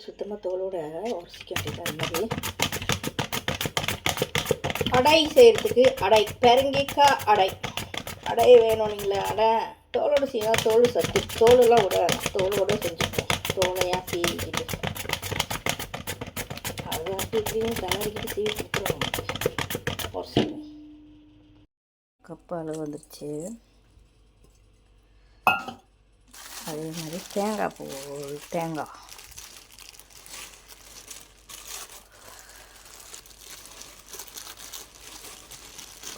சுத்தமாக தோலோட உரசிக்க வேண்டியது. அது மாதிரி அடை செய்கிறதுக்கு பெரங்கைக்காய் அடை வேணும். நீங்களே அடை தோலோடு செய்யணும். தோல் சத்து தோலெல்லாம் விட தோலோடு செஞ்சுக்கணும். தோலையாக சீவிக்கிட்டு அது அப்படி இப்படின்னு தலைவரிக்கிட்டு சீவி கொடுத்துருவோம். உரசிக்கணும். கப்பு அளவு வந்துருச்சு. அதே மாதிரி தேங்காய்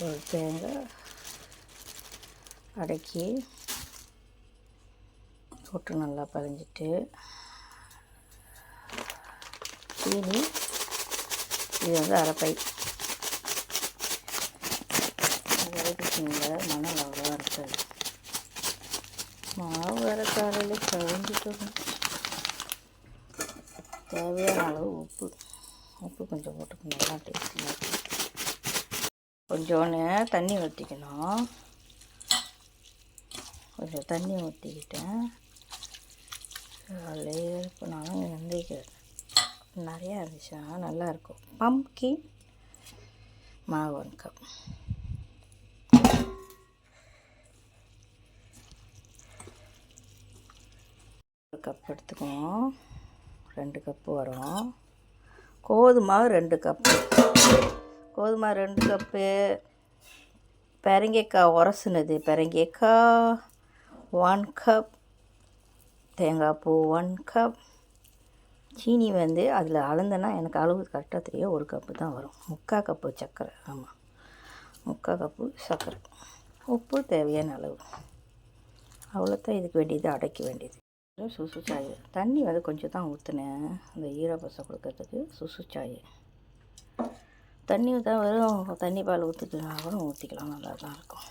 ஒரு தேங்காய் அடக்கி போட்டு நல்லா பழஞ்சிட்டு சீனி இது வந்து அரைப்பை வரைக்கும் மணல் அவ்வளோவா இருக்காது. மாவு வர காலையில் கழிஞ்சிட்டு தேவையான அளவு உப்பு கொஞ்சம் போட்டுக்கணும். நல்லா டேஸ்டியாக இருக்கும். கொஞ்சோன்னு தண்ணி ஊற்றிக்கணும். கொஞ்சம் தண்ணி ஊற்றிக்கிட்டேன். லேயர் பண்ணாலும் வெந்தயக்காய் நிறையா இருந்துச்சுன்னா நல்லாயிருக்கும். பம்ப்கின் மாவு 1 கப். ஒரு கப் எடுத்துக்குவோம். 2 கப்பு வரும். கோதுமை 2 கப்பு. கோதுமை 2 கப்பு. பெரங்கைக்காய் உரசுனது பெரங்கைக்காய் 1 கப். தேங்காய் பூ 1 கப். சீனி வந்து அதில் அளந்தேன்னா எனக்கு அளவு கரெக்டாக தெரியும். 1 கப்பு தான் வரும். 3/4 கப்பு சர்க்கரை. ஆமாம், 3/4 கப்பு சர்க்கரை. உப்பு தேவையான அளவு. அவ்வளோத்தான் இதுக்கு வேண்டியது. அடைக்க வேண்டியது சுசு சாய். தண்ணி வந்து கொஞ்சம் தான் ஊற்றினேன். அந்த ஈரப்பசை கொடுக்கறதுக்கு சுசு சாய். தண்ணி ஊற்ற வெறும் தண்ணி பால் ஊற்றிக்கலாம் கூட ஊற்றிக்கலாம். நல்லா தான் இருக்கும்.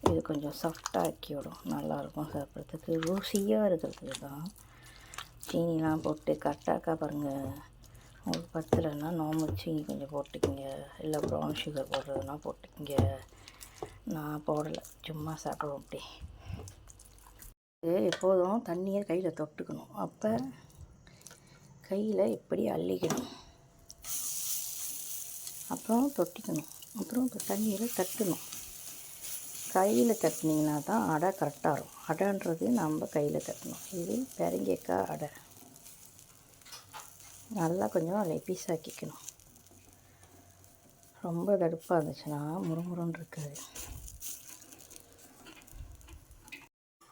இது கொஞ்சம் சாஃப்டாக ஆக்கி விடும். நல்லாயிருக்கும் சாப்பிட்றதுக்கு. ருசியாக இருக்கிறதுக்கு தான். சீனிலாம் போட்டு கரெக்டாக்கா பாருங்கள். உங்களுக்கு பத்தலைன்னா நார்மல் சீனி கொஞ்சம் போட்டுக்கிங்க. இல்லை ப்ரௌன் சுகர் போடுறதுனா போட்டுக்கிங்க. நான் போடலை, சும்மா சாப்பிடுவோம். அப்படி எப்போதும் தண்ணியை கையில் தொட்டுக்கணும். அப்போ கையில் இப்படி அள்ளிக்கணும். அப்புறம் தொட்டிக்கணும். அப்புறம் தண்ணியில் தட்டணும். கையில் தட்டினீங்கன்னா தான் அடை கரெக்டாக இருக்கும். அடைன்றது நம்ம கையில் தட்டணும். இது பெரங்கைக்காய் அடை. நல்லா கொஞ்சம் லேபீஸ் ஆக்கிக்கணும். ரொம்ப தடுப்பாக இருந்துச்சுன்னா முறுமுறுன்னு இருக்காது.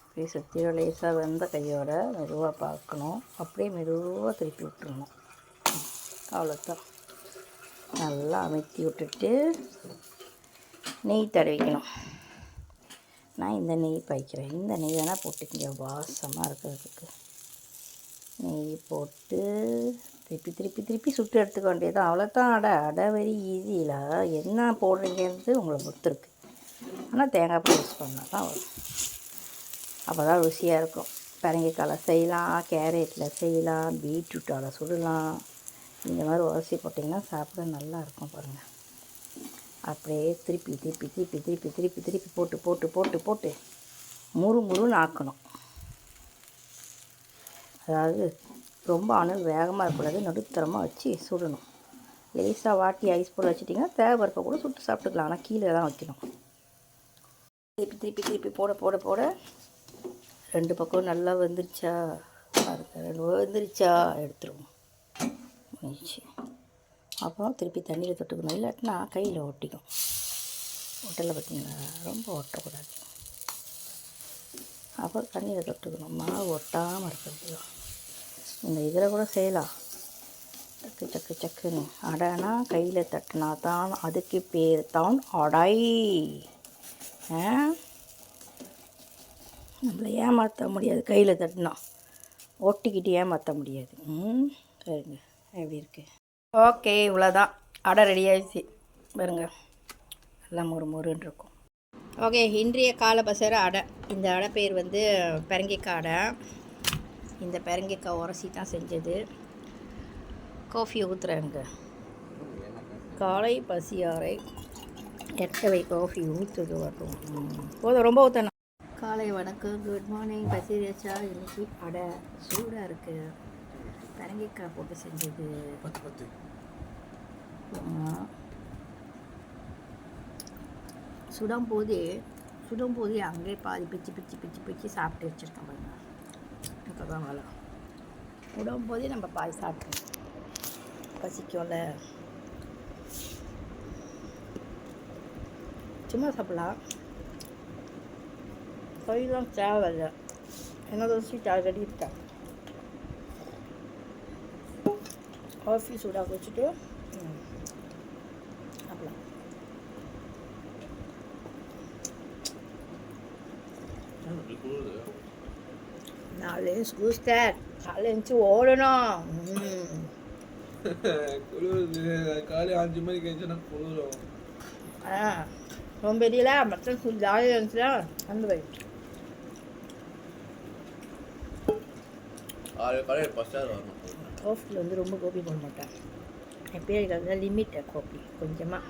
அப்படியே சுற்றி லேசாக வெந்த கையோட மெதுவாக பார்க்கணும். அப்படியே மெதுவாக திருப்பி விட்டுருணும். அவ்வளோதான். நல்லா அமுத்தி விட்டுட்டு நெய் தடவிக்கணும். நான் இந்த நெய் பாய்க்கிறேன். இந்த நெய் வேணால் போட்டுக்கிங்க, வாசமாக இருக்கிறதுக்கு. நெய் போட்டு திருப்பி சுட்டு எடுத்துக்க வேண்டியது. அவ்வளோதான். அடை வெரி ஈஸியில் என்ன போடுறீங்கிறது உங்களை பொறுத்திருக்கு. ஆனால் தேங்காய் பூ யூஸ் பண்ணால் தான் வரும். அப்போ தான் ருசியாக இருக்கும். பெரங்கைக்காயில் செய்யலாம், கேரட்டில் செய்யலாம், பீட்ரூட்டால் சுடலாம். இந்த மாதிரி உரசி போட்டிங்கன்னா சாப்பிட நல்லாயிருக்கும். பாருங்கள், அப்படியே திருப்பி போட்டு முறுமுறுன்னு ஆக்கணும். அதாவது ரொம்ப அனல் வேகமாக இருக்கக்கூடாது. நடுத்தரமாக வச்சு சுடணும். லேசாக வாட்டி ஐஸ் போல் வச்சுட்டிங்கன்னா தேவைப்போ கூட சுட்டு சாப்பிட்டுக்கலாம். ஆனால் கீழே தான் வைக்கணும். திருப்பி போட 2 பக்கம் நல்லா வெந்துருச்சா எடுத்துருவோம். அப்புறம் திருப்பி தண்ணியில் தொட்டுக்கணும். இல்லாட்டினா கையில் ஒட்டிக்கும். ஒட்டலை பார்த்திங்களா, ரொம்ப ஒட்டக்கூடாது. அப்புறம் தண்ணியில் தொட்டுக்கணும். மாவு ஒட்டாமல் இருக்கிறது. இந்த இதில் கூட செய்யலாம். சக்குன்னு அடைனா கையில் தட்டினா தான் அதுக்கு பேர் தான் அடை. நம்மளை ஏமாற்ற முடியாது. கையில் தட்டினா ஒட்டிக்கிட்டு ஏமாற்ற முடியாது. சரிங்க, எப்படி இருக்குது? ஓகே, இவ்வளோதான். அடை ரெடி ஆகிடுச்சு பாருங்க. எல்லாம் முறுன்னு இருக்கும். ஓகே, இன்றைய காலபசர அடை. இந்த அடை பேர் வந்து பெரங்கைக்காய் அடை. இந்த பெரங்கைக்காய் உரசி தான் செஞ்சது. காஃபி ஊற்றுறேங்க. காலை பசியாரை எட்டவை காஃபி ஊற்றுது வரட்டும். போதும், ரொம்ப ஊற்றணும். காலை வணக்கம், குட் மார்னிங். பசிரியாச்சா? இன்றைக்கி அடை சூடாக இருக்குது. பரங்கிக்காய் போட்டு செஞ்சது. 10 சுடும்போது அங்கே பாதி பிச்சு சாப்பிட்டு வச்சுருக்கேன் பாருங்க. இப்போ தான் வேலை. சுடும்போதே நம்ம பாதி சாப்பிட்டோம். பசிக்கும்ல, சும்மா சாப்பிடலாம். கறிலாம் தேவையில்லை. என்ன ஸ்வீட் ஆல்ரெடி இருக்கேன். காஃபி சூடாக வச்சுட்டு சாப்பிடலாம். நாலு ஸ்கூஸ்டர் காலையில் எழுந்துச்சி ஓடணும். காலை 5 மணிக்கு எழுந்துச்சுன்னா குளிரும். ரொம்ப பெரியல மட்டன் ஜாலியாக இருந்துச்சுன்னா அந்த வை. காஃபியில் வந்து ரொம்ப கோபி போட மாட்டேன். என் பேருக்கு லிமிட்டை காஃபி கொஞ்சமாக